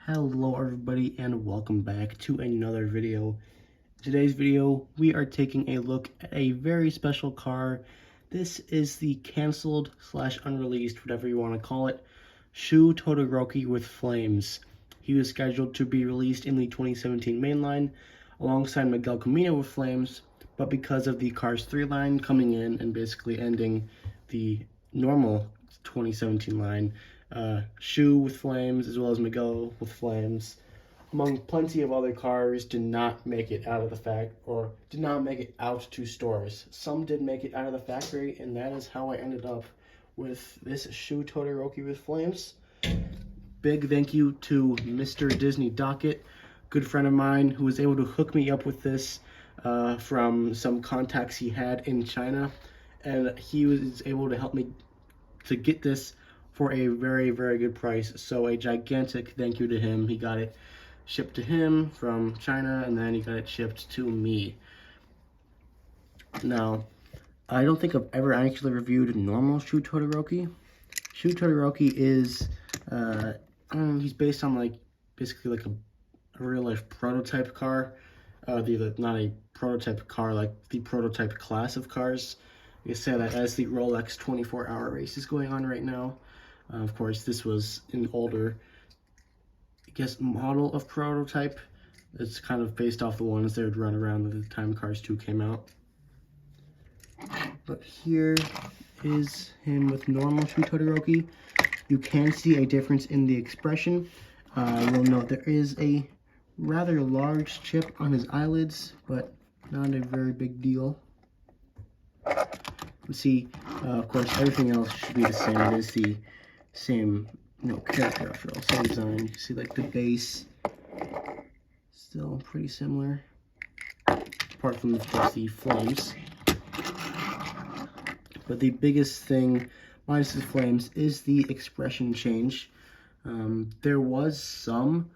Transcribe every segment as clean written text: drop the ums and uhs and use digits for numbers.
Hello everybody and welcome back to another video. In today's video we are taking a look at a very special car. This is the canceled / unreleased, whatever you want to call it, Shu Todoroki with Flames. He was scheduled to be released in the 2017 mainline alongside Miguel Camino with Flames, but because of the Cars 3 line coming in and basically ending the normal 2017 line, Shu with Flames as well as Miguel with Flames, among plenty of other cars, did not make it out of to stores. Some did make it out of the factory, and that is how I ended up with this Shu Todoroki with Flames. Big thank you to Mr Docket, good friend of mine, who was able to hook me up with this from some contacts he had in China, and he was able to help me to get this for a very, very good price. So a gigantic thank you to him. He got it shipped to him from China, and then he got it shipped to me. Now, I don't think I've ever actually reviewed normal Shu Todoroki. Shu Todoroki is, he's based on basically a real life prototype car. Not a prototype car, like the prototype class of cars. You say that as the Rolex 24-hour race is going on right now. Of course, this was an older, model of prototype. It's kind of based off the ones that would run around at the time Cars 2 came out. But here is him with normal Shu Todoroki. You can see a difference in the expression. You'll note there is a rather large chip on his eyelids, but not a very big deal. See, of course, everything else should be the same. It is the same, character after all. Same design. You see, the base, still pretty similar, apart from, of course, the flames. But the biggest thing, minus the flames, is the expression change. There was some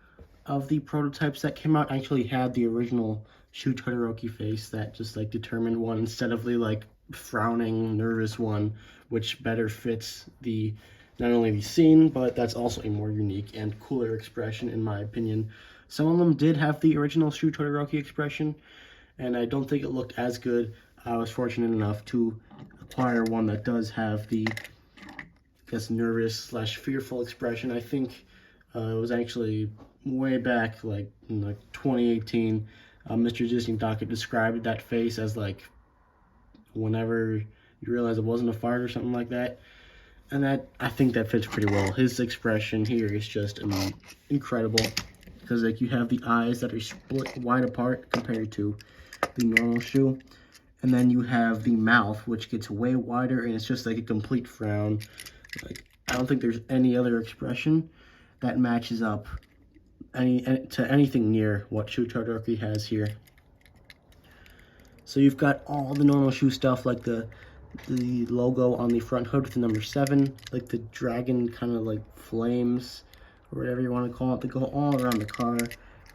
of the prototypes that came out actually had the original Shu Todoroki face that just determined one instead of the frowning, nervous one, which better fits the not only the scene, but that's also a more unique and cooler expression in my opinion. Some of them did have the original Shu Todoroki expression, and I don't think it looked as good. I was fortunate enough to acquire one that does have the, nervous / fearful expression. I think it was actually way back, in 2018, Mr. Docket described that face as whenever you realize it wasn't a fart or something like that. And I think that fits pretty well. His expression here is just incredible, because you have the eyes that are split wide apart compared to the normal Shu, and then you have the mouth, which gets way wider, and it's just a complete frown. I don't think there's any other expression that matches up to anything near what Shu Todoroki has here. So you've got all the normal Shu stuff, like the logo on the front hood with the number 7, the dragon kind of flames, or whatever you want to call it, that go all around the car,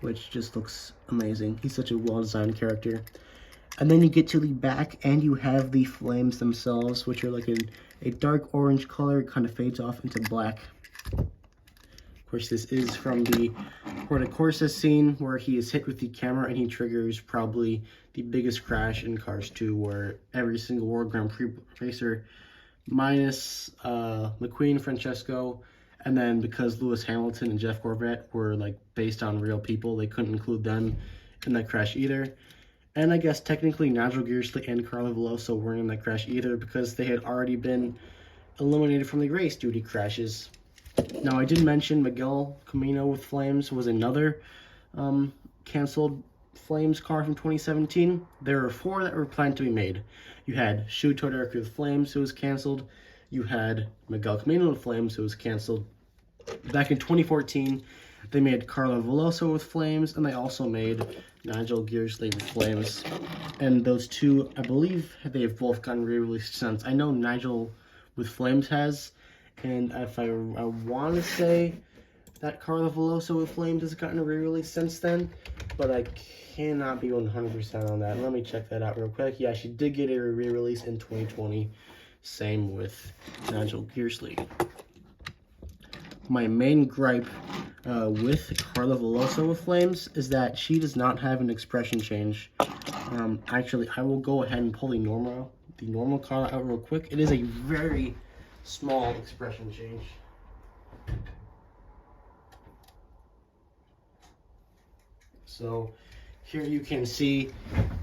which just looks amazing. He's such a well-designed character. And then you get to the back, and you have the flames themselves, which are a dark orange color. It kind of fades off into black. Of course, this is from the Porta Corsa scene where he is hit with the camera and he triggers probably the biggest crash in Cars 2, where every single World Grand Prix racer, minus McQueen, Francesco, and then because Lewis Hamilton and Jeff Gorvette were based on real people, they couldn't include them in that crash either. And I guess technically Nigel Gearsley and Carlo Veloso weren't in that crash either, because they had already been eliminated from the race due to crashes. Now, I did mention Miguel Camino with Flames was another canceled Flames car from 2017. There were 4 that were planned to be made. You had Shu Todoroki with Flames, who was canceled. You had Miguel Camino with Flames, who was canceled. Back in 2014, they made Carlo Veloso with Flames, and they also made Nigel Gearsley with Flames. And those two, I believe, they've both gotten re-released since. I know Nigel with Flames has, and if I want to say that Carlo Veloso with Flames has gotten a re-release since then, but I cannot be 100% on that. Let me check that out real quick. Yeah, she did get a re-release in 2020. Same with Nigel Gearsley. My main gripe with Carla Veloso with Flames is that she does not have an expression change. Actually, I will go ahead and pull the normal Carla out real quick. It is a very small expression change. So here you can see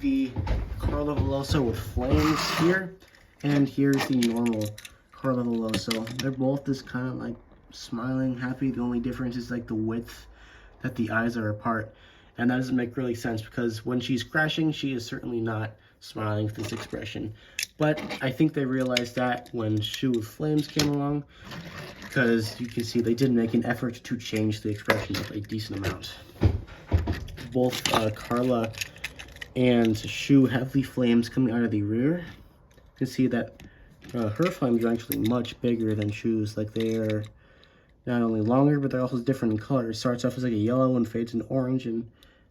the Carla Veloso with Flames here, and here's the normal Carla Veloso. They're both just kind of like smiling, happy. The only difference is like the width that the eyes are apart, and that doesn't make really sense because when she's crashing, she is certainly not smiling with this expression. But I think they realized that when Shu with Flames came along, because you can see they did make an effort to change the expression of a decent amount. Both Carla and Shu have the flames coming out of the rear. You can see that her flames are actually much bigger than Shu's. Like, they are not only longer, but they're also different in color. It starts off as like a yellow and fades into orange, and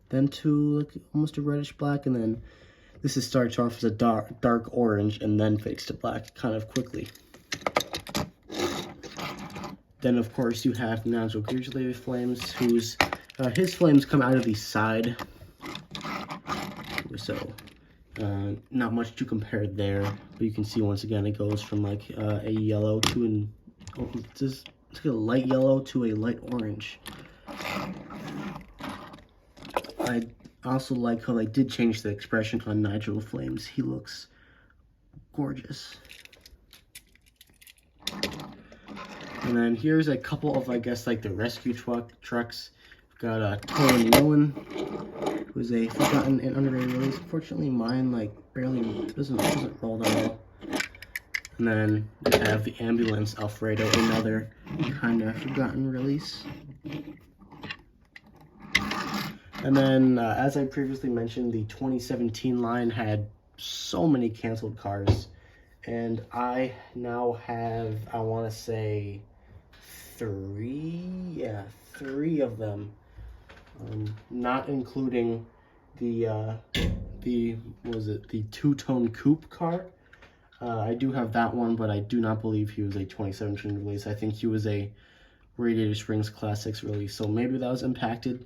then to like almost a reddish black, and then this starts off as a dark orange and then fades to black kind of quickly. Then of course you have Nigel Beardsley Flames, whose his flames come out of the side, so not much to compare there. But you can see once again it goes from like a yellow to it's like a light yellow to a light orange. I also like how they did change the expression on Nigel Flames. He looks gorgeous. And then here's a couple of, I guess, like the rescue trucks. We've got Colin Nolan, who's a forgotten and underrated release. Unfortunately, mine like barely doesn't roll that well. And then we have the Ambulance Alfredo, another kind of forgotten release. And then, as I previously mentioned, the 2017 line had so many canceled cars. And I now have, I want to say, three of them. Not including the two-tone coupe car. I do have that one, but I do not believe he was a 2017 release. I think he was a Radiator Springs Classics release. So maybe that was impacted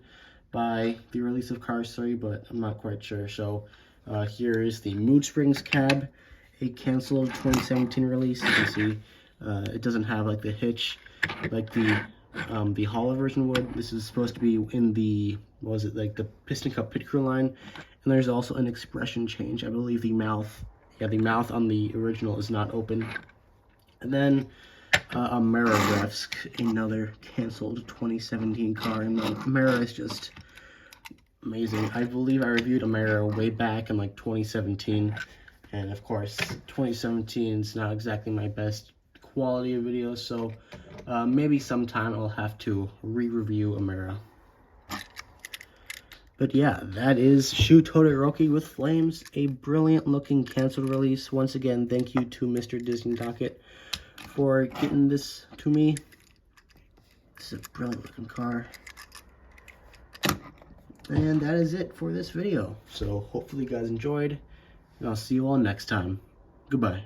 by the release of Cars 3, but I'm not quite sure. So here is the Mood Springs cab, a canceled 2017 release. You can see it doesn't have like the hitch like the Hollow version would. This is supposed to be in the, like the Piston Cup Pit Crew line. And there's also an expression change. I believe the mouth on the original is not open. And then Amerirevsk, another canceled 2017 car. And the Amera is just amazing. I believe I reviewed Amera way back in like 2017. And of course, 2017 is not exactly my best quality of videos, so maybe sometime I'll have to re-review Amera. But yeah, that is Shu Todoroki with Flames, a brilliant looking canceled release. Once again, thank you to Mr Docket for getting this to me. This is a brilliant looking car. And that is it for this video. So hopefully you guys enjoyed, and I'll see you all next time. Goodbye.